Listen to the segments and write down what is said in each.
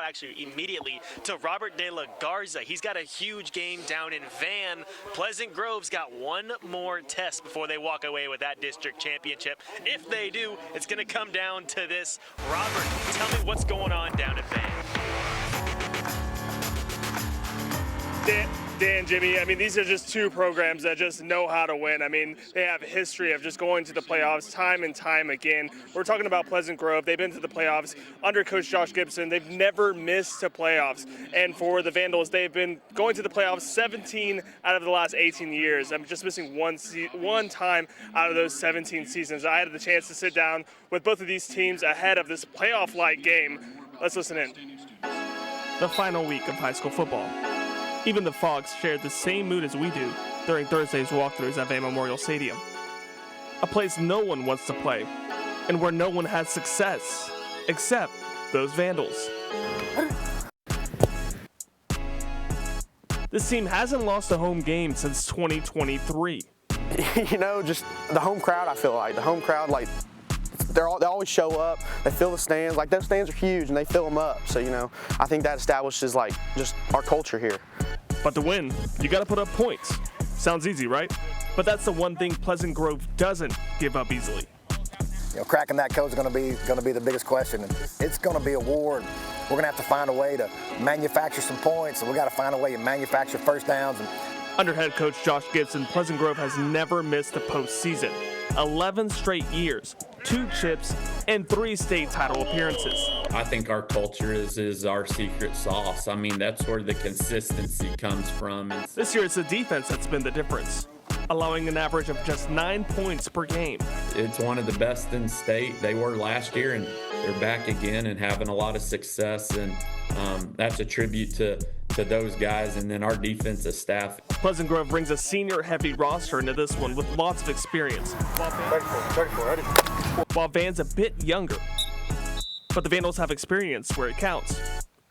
actually immediately to Robert De La Garza. He's got a huge game down in Van. Pleasant Grove's got one more test before they walk away with that district championship. If they do, it's going to come down to this. Robert, tell me what's going on down in Van. Dan, Jimmy, I mean, these are just two programs that just know how to win. I mean, they have a history of just going to the playoffs time and time again. We're talking about Pleasant Grove. They've been to the playoffs under Coach Josh Gibson. They've never missed a playoffs. And for the Vandals, they've been going to the playoffs 17 out of the last 18 years. I'm just missing one time out of those 17 seasons. I had the chance to sit down with both of these teams ahead of this playoff-like game. Let's listen in. The final week of high school football. Even the Fogs shared the same mood as we do during Thursday's walkthroughs at Van Memorial Stadium. A place no one wants to play, and where no one has success, except those Vandals. This team hasn't lost a home game since 2023. You know, just the home crowd, I feel like. The home crowd, like, they always show up. They fill the stands. Like, those stands are huge, and they fill them up. So, you know, I think that establishes, like, just our culture here. But to win, you got to put up points. Sounds easy, right? But that's the one thing Pleasant Grove doesn't give up easily. You know, cracking that code is going to be the biggest question. And it's going to be a war. We're going to have to find a way to manufacture some points, and we got to find a way to manufacture first downs. Under head coach Josh Gibson, Pleasant Grove has never missed the postseason. 11 straight years, 2 chips, and 3 state title appearances. I think our culture is our secret sauce. I mean, that's where the consistency comes from. This year, it's the defense that's been the difference, allowing an average of just 9 points per game. It's one of the best in state. They were last year, and they're back again and having a lot of success, and that's a tribute to those guys and then our defensive staff. Pleasant Grove brings a senior-heavy roster into this one with lots of experience. While Van's a bit younger, but the Vandals have experience where it counts,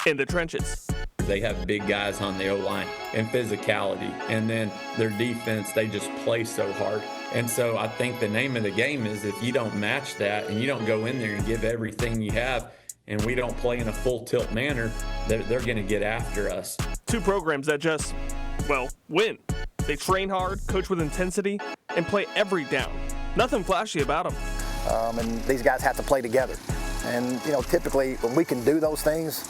in the trenches. They have big guys on the O-line and physicality, and then their defense, they just play so hard. And so I think the name of the game is if you don't match that and you don't go in there and give everything you have, and we don't play in a full tilt manner, they're going to get after us. 2 programs that just, well, win. They train hard, coach with intensity, and play every down. Nothing flashy about them. And these guys have to play together. And, you know, typically when we can do those things,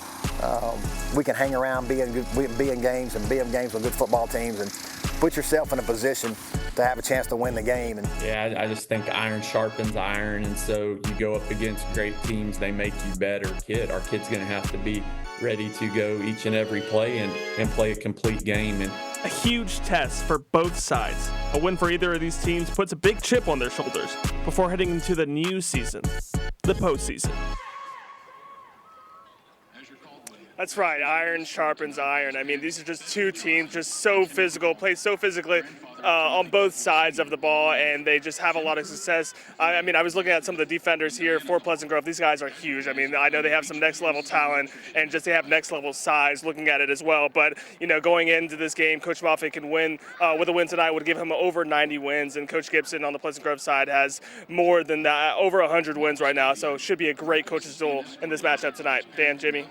we can hang around, be in games with good football teams and put yourself in a position to have a chance to win the game. And yeah, I just think iron sharpens iron, and so you go up against great teams, they make you better. Our kid's going to have to be ready to go each and every play and play a complete game. And a huge test for both sides. A win for either of these teams puts a big chip on their shoulders before heading into the new season, the postseason. That's right, iron sharpens iron. I mean, these are just 2 teams just so physical, play so physically on both sides of the ball, and they just have a lot of success. I mean, I was looking at some of the defenders here for Pleasant Grove. These guys are huge. I mean, I know they have some next-level talent, and just they have next-level size looking at it as well. But, you know, going into this game, Coach Moffitt can win with a win tonight would give him over 90 wins, and Coach Gibson on the Pleasant Grove side has more than that, over 100 wins right now. So it should be a great coach's duel in this matchup tonight. Dan, Jimmy.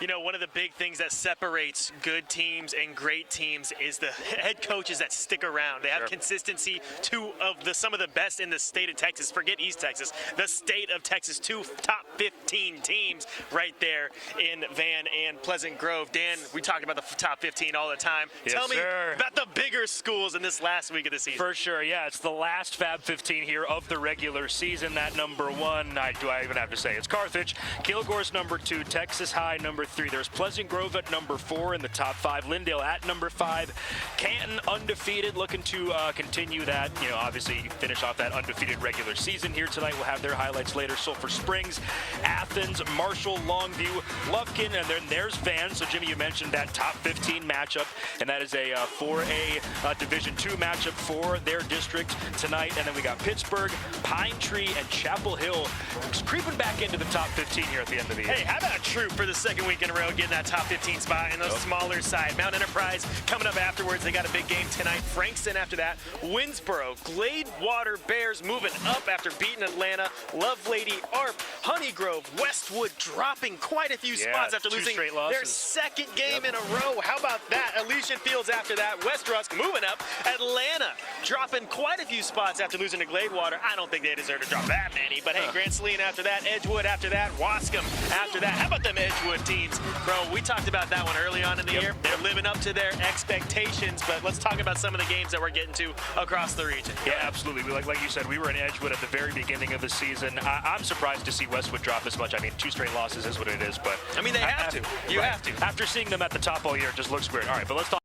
You know, one of the big things that separates good teams and great teams is the head coaches that stick around. They have consistency. 2 of some of the best in the state of Texas. Forget East Texas. The state of Texas, 2 top 15 teams right there in Van and Pleasant Grove. Dan, we talk about the top 15 all the time. Yes, Tell me sir. about the bigger schools in this last week of the season. For sure, yeah. It's the last Fab 15 here of the regular season. That number 1, do I even have to say? It's Carthage. Kilgore's number 2. Texas High number 3. There's Pleasant Grove at number 4 in the top 5. Lindale at number 5. Canton undefeated, looking to continue that. You know, obviously finish off that undefeated regular season here tonight. We'll have their highlights later. Sulphur Springs, Athens, Towns, Marshall, Longview, Lufkin, and then there's Van. So, Jimmy, you mentioned that top 15 matchup, and that is a 4A Division II matchup for their district tonight. And then we got Pittsburgh, Pine Tree, and Chapel Hill creeping back into the top 15 here at the end of the year. Hey, how about Troop for the second week in a row getting that top 15 spot in the smaller side? Mount Enterprise coming up afterwards. They got a big game tonight. Frankston after that. Winsboro, Gladewater Bears moving up after beating Atlanta. Lovelady, Arp, Honeygrove, Westwood dropping quite a few spots after losing their second game in a row. How about that? Elysian Fields after that. West Rusk moving up. Atlanta dropping quite a few spots after losing to Gladewater. I don't think they deserve to drop that many, but hey, Grant Saline after that. Edgewood after that. Wascom after that. How about them Edgewood teams? Bro, we talked about that one early on in the year. They're living up to their expectations, but let's talk about some of the games that we're getting to across the region. Yeah, absolutely. Like you said, we were in Edgewood at the very beginning of the season. I'm surprised to see Westwood drop as much. I mean, 2 straight losses is what it is, but I mean, they have to. You have to. After seeing them at the top all year, it just looks weird. All right, but let's talk